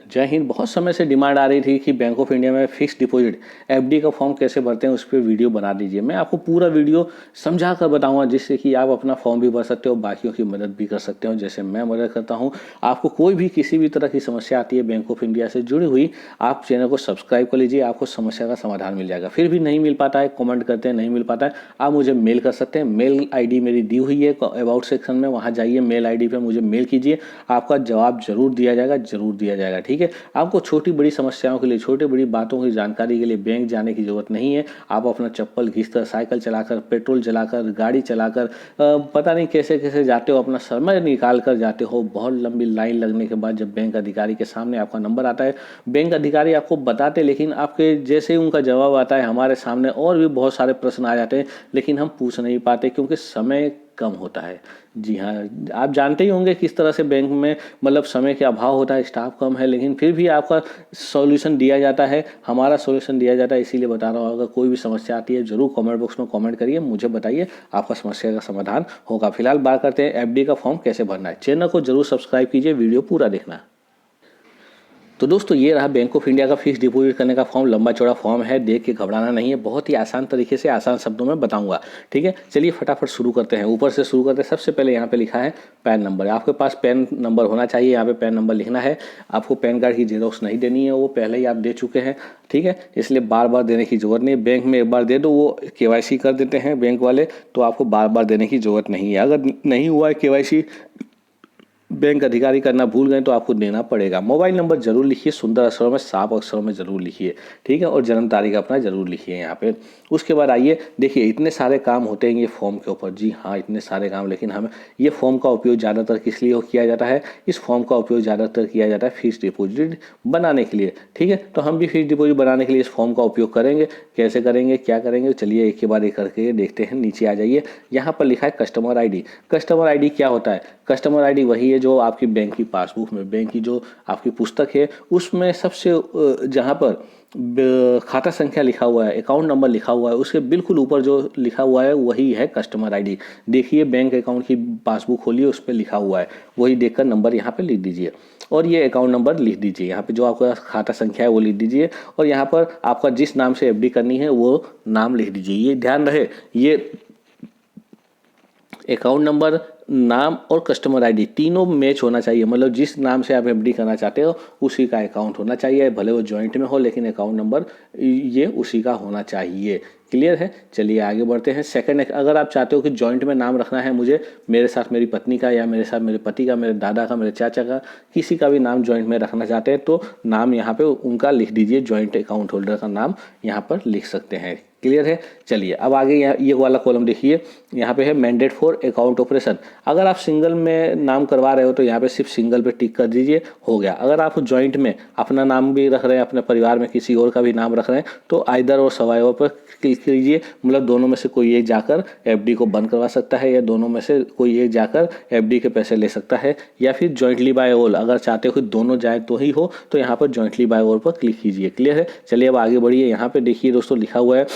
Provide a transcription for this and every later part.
जय हिंद। बहुत समय से डिमांड आ रही थी कि बैंक ऑफ इंडिया में फिक्स डिपॉजिट एफडी का फॉर्म कैसे भरते हैं, उस पर वीडियो बना दीजिए। मैं आपको पूरा वीडियो समझा कर बताऊंगा, जिससे कि आप अपना फॉर्म भी भर सकते हो, बाकियों की मदद भी कर सकते हो जैसे मैं मदद करता हूं। आपको कोई भी किसी भी तरह की समस्या आती है बैंक ऑफ इंडिया से जुड़ी हुई, आप चैनल को सब्सक्राइब कर लीजिए, आपको समस्या का समाधान मिल जाएगा। फिर भी नहीं मिल पाता है, कमेंट करते हैं नहीं मिल पाता है, आप मुझे मेल कर सकते हैं। मेल आईडी मेरी दी हुई है अबाउट सेक्शन में, वहाँ जाइए, मेल आईडी पे मुझे मेल कीजिए, आपका जवाब जरूर दिया जाएगा, जरूर दिया जाएगा। ठीक है, आपको छोटी बड़ी समस्याओं के लिए, छोटी बड़ी बातों की जानकारी के लिए बैंक जाने की जरूरत नहीं है। आप अपना चप्पल घिसकर, साइकिल चलाकर, पेट्रोल चलाकर, गाड़ी चलाकर, पता नहीं कैसे कैसे जाते हो, अपना समय निकाल कर जाते हो। बहुत लंबी लाइन लगने के बाद जब बैंक अधिकारी के सामने आपका नंबर आता है, बैंक अधिकारी आपको बताते, लेकिन आपके जैसे ही उनका जवाब आता है, हमारे सामने और भी बहुत सारे प्रश्न आ जाते हैं, लेकिन हम पूछ नहीं पाते क्योंकि समय कम होता है। जी हाँ, आप जानते ही होंगे किस तरह से बैंक में मतलब समय के अभाव होता है, स्टाफ कम है, लेकिन फिर भी आपका सॉल्यूशन दिया जाता है, हमारा सॉल्यूशन दिया जाता है। इसीलिए बता रहा हूँ, अगर कोई भी समस्या आती है जरूर कमेंट बॉक्स में कमेंट करिए, मुझे बताइए, आपका समस्या का समाधान होगा। फिलहाल बात करते हैं एफडी का फॉर्म कैसे भरना है। चैनल को जरूर सब्सक्राइब कीजिए, वीडियो पूरा देखना। तो दोस्तों, ये रहा बैंक ऑफ इंडिया का फिक्स डिपॉजिट करने का फॉर्म। लंबा चौड़ा फॉर्म है, देख के घबराना नहीं है, बहुत ही आसान तरीके से आसान शब्दों में बताऊंगा। ठीक है, चलिए फटाफट शुरू करते हैं। ऊपर से शुरू करते हैं। सबसे पहले यहाँ पे लिखा है पैन नंबर। आपके पास पैन नंबर होना चाहिए, यहाँ पे पैन नंबर लिखना है। आपको पैन कार्ड की जेरोक्स नहीं देनी है, वो पहले ही आप दे चुके हैं। ठीक है, इसलिए बार बार देने की जरूरत नहीं है। बैंक में एक बार दे दो, वो केवाईसी कर देते हैं बैंक वाले, तो आपको बार बार देने की जरूरत नहीं है। अगर नहीं हुआ है केवाईसी, बैंक अधिकारी करना भूल गए, तो आपको देना पड़ेगा। मोबाइल नंबर जरूर लिखिए, सुंदर अक्षरों में, साफ अक्षरों में जरूर लिखिए। ठीक है, और जन्म तारीख अपना जरूर लिखिए यहाँ पे। उसके बाद आइए, देखिए इतने सारे काम होते हैं ये फॉर्म के ऊपर। जी हाँ, इतने सारे काम, लेकिन हमें ये फॉर्म का उपयोग ज़्यादातर किस लिए किया जाता है? इस फॉर्म का उपयोग ज़्यादातर किया जाता है फिक्स डिपॉजिट बनाने के लिए। ठीक है, तो हम भी फिक्स डिपॉजिट बनाने के लिए इस फॉर्म का उपयोग करेंगे। कैसे करेंगे, क्या करेंगे, चलिए एक के बाद एक करके देखते हैं। नीचे आ जाइए, यहाँ पर लिखा है customer I D. Customer I D क्या होता है? कस्टमर आई डी वही है जो आपकी बैंक की पासबुक में, बैंक की जो आपकी पुस्तक है उसमें सबसे जहाँ पर खाता संख्या लिखा हुआ है, अकाउंट नंबर लिखा हुआ है, उसके बिल्कुल ऊपर जो लिखा हुआ है वही है कस्टमर आईडी। देखिए, बैंक अकाउंट की पासबुक खोलिए, उस पर लिखा हुआ है, वही देखकर नंबर यहाँ पे लिख दीजिए और ये अकाउंट नंबर लिख दीजिए। यहाँ पे जो आपका खाता संख्या है वो लिख दीजिए और यहाँ पर आपका जिस नाम से एफडी करनी है वो नाम लिख दीजिए। ये ध्यान रहे, ये अकाउंट नंबर, नाम और कस्टमर आईडी तीनों मैच होना चाहिए। मतलब जिस नाम से आप एफडी करना चाहते हो उसी का अकाउंट होना चाहिए, भले वो जॉइंट में हो, लेकिन अकाउंट नंबर ये उसी का होना चाहिए। क्लियर है? चलिए आगे बढ़ते हैं। सेकंड, अगर आप चाहते हो कि जॉइंट में नाम रखना है मुझे, मेरे साथ मेरी पत्नी का, या मेरे साथ मेरे पति का, मेरे दादा का, मेरे चाचा का, किसी का भी नाम जॉइंट में रखना चाहते हैं, तो नाम यहाँ पे उनका लिख दीजिए। जॉइंट अकाउंट होल्डर का नाम यहाँ पर लिख सकते हैं। क्लियर है? चलिए अब आगे ये वाला कॉलम देखिए, यहाँ पे है मैंडेट फॉर अकाउंट ऑपरेशन। अगर आप सिंगल में नाम करवा रहे हो तो यहाँ पे सिर्फ सिंगल पे टिक कर दीजिए, हो गया। अगर आप जॉइंट में अपना नाम भी रख रहे हैं, अपने परिवार में किसी और का भी नाम रख रहे हैं, तो आइदर और सवाइवर पर क्लिक कीजिए। मतलब दोनों में से कोई एक जाकर एफडी को बंद करवा सकता है, या दोनों में से कोई एक जाकर एफडी के पैसे ले सकता है, या फिर जॉइंटली बाय ऑल। अगर चाहते हो कि दोनों जाए तो ही हो, तो यहाँ पर जॉइंटली बाय ऑल पर क्लिक कीजिए। क्लियर है? चलिए अब आगे बढ़िए। यहाँ पे देखिए दोस्तों, लिखा हुआ है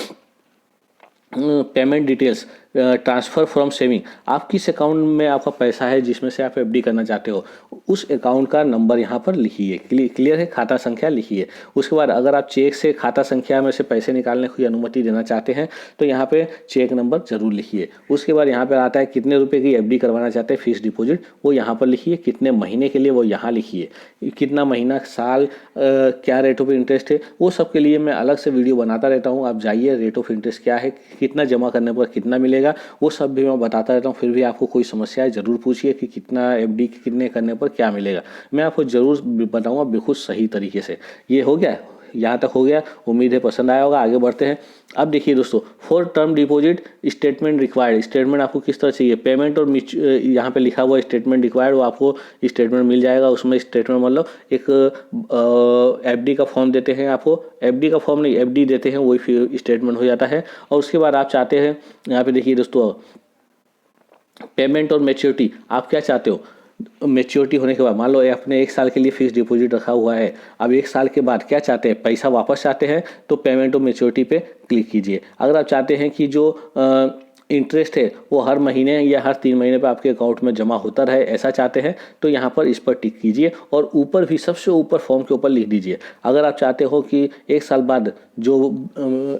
payment details transfer from saving. आप किस अकाउंट में आपका पैसा है जिसमें से आप एफडी करना चाहते हो, उस अकाउंट का नंबर यहाँ पर लिखिए। क्लियर है? खाता संख्या लिखिए। उसके बाद अगर आप चेक से खाता संख्या में से पैसे निकालने की अनुमति देना चाहते हैं तो यहाँ पे चेक नंबर जरूर लिखिए। उसके बाद यहाँ पर आता है कितने रुपए की एफडी करवाना चाहते हैं फिक्स डिपॉजिट, वो यहाँ पर लिखिए। कितने महीने के लिए, वो यहाँ लिखिए। कितना महीना, साल, क्या रेट ऑफ इंटरेस्ट है, वो सब के लिए मैं अलग से वीडियो बनाता रहता हूँ। आप जाइए, रेट ऑफ इंटरेस्ट क्या है, कितना जमा करने पर कितना मिलेगा, वो सब भी मैं बताता रहता हूँ। फिर भी आपको कोई समस्या है जरूर पूछिए कि कितना एफडी कितने करने पर क्या मिलेगा, मैं आपको जरूर बताऊंगा बिल्कुल सही तरीके से। ये हो गया, यहाँ तक हो गया। उम्मीद है पसंद आया होगा। आगे बढ़ते हैं। अब देखिए दोस्तों, for term deposit statement required. Statement आपको किस तरह चाहिए? पेमेंट और यहाँ पे लिखा हुआ स्टेटमेंट रिक्वायर्ड, वो आपको स्टेटमेंट मिल जाएगा। उसमें स्टेटमेंट मतलब एक एफडी का फॉर्म देते हैं आपको, एफडी का फॉर्म नहीं, एफडी देते हैं, वही फिर स्टेटमेंट हो जाता है। और उसके बाद आप चाहते हैं, यहाँ पे देखिए दोस्तों, पेमेंट और मैच्योरिटी, आप क्या चाहते हो? मेच्योरिटी होने के बाद, मान लो आपने 1 साल के लिए फिक्स डिपॉजिट रखा हुआ है, अब 1 साल के बाद क्या चाहते हैं? पैसा वापस चाहते हैं, तो पेमेंट और मेच्योरिटी पे क्लिक कीजिए। अगर आप चाहते हैं कि जो इंटरेस्ट है वो हर महीने या हर 3 महीने पे आपके अकाउंट में जमा होता रहे, ऐसा चाहते हैं तो यहाँ पर इस पर टिक कीजिए और ऊपर भी सबसे ऊपर फॉर्म के ऊपर लिख दीजिए। अगर आप चाहते हो कि 1 साल बाद जो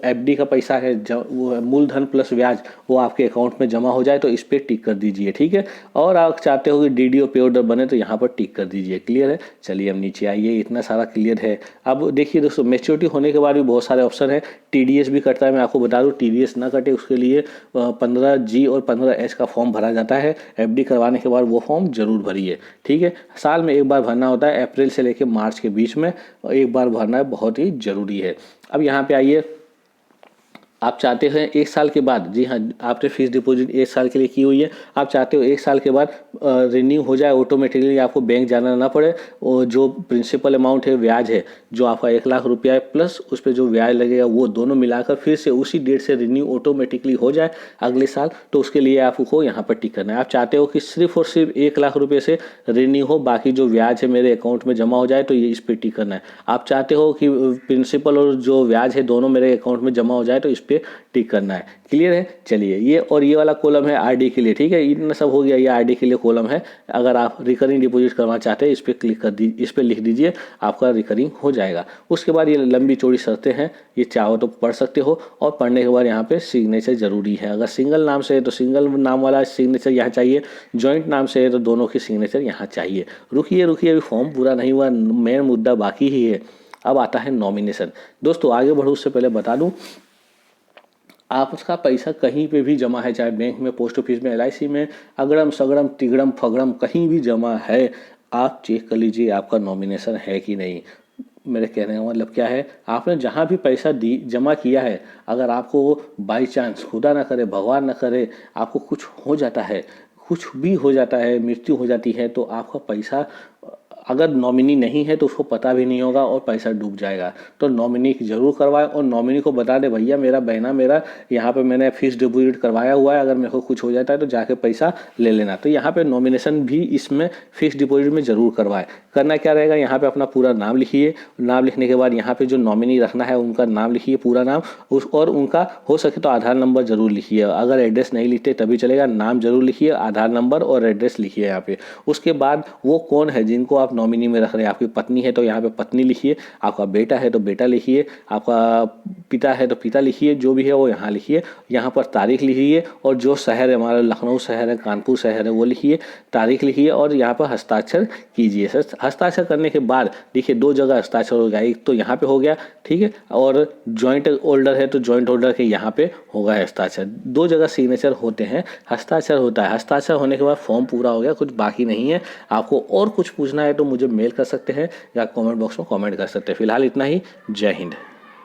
एफडी का पैसा है वो मूलधन प्लस ब्याज वो आपके अकाउंट में जमा हो जाए तो इस पर टिक कर दीजिए, ठीक है। और आप चाहते हो कि डीडीओ पे ऑर्डर बने तो यहाँ पर टिक कर दीजिए। क्लियर है? चलिए अब नीचे आइए, इतना सारा क्लियर है। अब देखिए दोस्तों, मैच्योरिटी होने के बाद भी बहुत सारे ऑप्शन है। टीडीएस भी कटता है, मैं आपको बता दूँ टीडीएस ना कटे उसके लिए 15G और 15H का फॉर्म भरा जाता है। एफडी करवाने के बाद वो फॉर्म जरूर भरिए, ठीक है। साल में एक बार भरना होता है, अप्रैल से लेकर मार्च के बीच में एक बार भरना है, बहुत ही जरूरी है। अब यहाँ पे आइए, आप चाहते हैं 1 साल के बाद, जी हाँ, आपने फिक्स डिपॉजिट 1 साल के लिए की हुई है, आप चाहते हो 1 साल के बाद रिन्यू हो जाए ऑटोमेटिकली, आपको बैंक जाना ना पड़े। और जो प्रिंसिपल अमाउंट है, ब्याज है जो आपका 1 लाख रुपया है प्लस उस पर जो ब्याज लगेगा वो दोनों मिलाकर फिर से उसी डेट से रिन्यू ऑटोमेटिकली हो जाए अगले साल, तो उसके लिए आपको यहाँ पर टिक करना है। आप चाहते हो कि सिर्फ और सिर्फ 1 लाख रुपये से रिन्यू हो, बाकी जो ब्याज है मेरे अकाउंट में जमा हो जाए, तो ये इस पर टिक करना है। आप चाहते हो कि प्रिंसिपल और जो ब्याज है दोनों मेरे अकाउंट में जमा हो जाए, तो इस पे टिक करना है। क्लियर है? चलिए, ये और ये वाला कॉलम है आरडी के लिए, ठीक है। इतना सब हो गया, ये आरडी के लिए कॉलम है। अगर आप रिकरिंग डिपॉजिट करना चाहते हैं इस पर क्लिक कर दीजिए, इस पर लिख दीजिए, आपका रिकरिंग हो जाएगा। उसके बाद ये लंबी चौड़ी शर्तें हैं, ये चाहो तो पढ़ सकते हो। और पढ़ने के बाद यहाँ पे सिग्नेचर जरूरी है। अगर सिंगल नाम से है तो सिंगल नाम वाला सिग्नेचर यहाँ चाहिए, जॉइंट नाम से है तो दोनों की सिग्नेचर यहाँ चाहिए। रुकिए अभी फॉर्म पूरा नहीं हुआ, मेन मुद्दा बाकी ही है। अब आता है नॉमिनेशन। दोस्तों आगे बढ़ो उससे पहले बता दूं, आप उसका पैसा कहीं पे भी जमा है, चाहे बैंक में, पोस्ट ऑफिस में, LIC में, अगड़म सगड़म तिगड़म फगड़म कहीं भी जमा है, आप चेक कर लीजिए आपका नॉमिनेशन है कि नहीं। मेरे कहने का मतलब क्या है, आपने जहाँ भी पैसा जमा किया है, अगर आपको बाई चांस, खुदा ना करे, भगवान ना करे, आपको कुछ हो जाता है, कुछ भी हो जाता है, मृत्यु हो जाती है, तो आपका पैसा अगर नॉमिनी नहीं है तो उसको पता भी नहीं होगा और पैसा डूब जाएगा। तो नॉमिनी जरूर करवाएं और नॉमिनी को बता दे, भैया मेरा बहना मेरा यहाँ पे मैंने फिक्स डिपॉजिट करवाया हुआ है, अगर मेरे को कुछ हो जाता है तो जाके पैसा ले लेना। तो यहाँ पे नॉमिनेशन भी इसमें फिक्स डिपॉजिट में ज़रूर करवाएं। करना क्या रहेगा, यहाँ पे अपना पूरा नाम लिखिए, नाम लिखने के बाद यहाँ पे जो नॉमिनी रखना है उनका नाम लिखिए, पूरा नाम, और उनका हो सके तो आधार नंबर जरूर लिखिए। अगर एड्रेस नहीं लिखते तभी चलेगा, नाम जरूर लिखिए, आधार नंबर और एड्रेस लिखिए यहाँ पे। उसके बाद वो कौन है जिनको आप नॉमिनी में रख रहे हैं, आपकी पत्नी है तो यहाँ पे पत्नी लिखिए, आपका बेटा है तो बेटा लिखिए, आपका पिता है तो पिता लिखिए, जो भी है वो यहाँ लिखिए। यहाँ पर तारीख लिखिए और जो शहर है, हमारा लखनऊ शहर है, कानपुर शहर है, वो लिखिए, तारीख लिखिए और यहाँ पर हस्ताक्षर कीजिए। हस्ताक्षर करने के बाद देखिए 2 जगह हस्ताक्षर हो गया, एक तो यहाँ पे हो गया, ठीक है, और जॉइंट होल्डर है तो जॉइंट होल्डर के यहाँ पे होगा हस्ताक्षर। 2 जगह सिग्नेचर होते हैं, हस्ताक्षर होता है। हस्ताक्षर होने के बाद फॉर्म पूरा हो गया, कुछ बाकी नहीं है। आपको और कुछ पूछना है तो मुझे मेल कर सकते हैं या कमेंट बॉक्स में कमेंट कर सकते हैं। फिलहाल इतना ही। जय हिंद।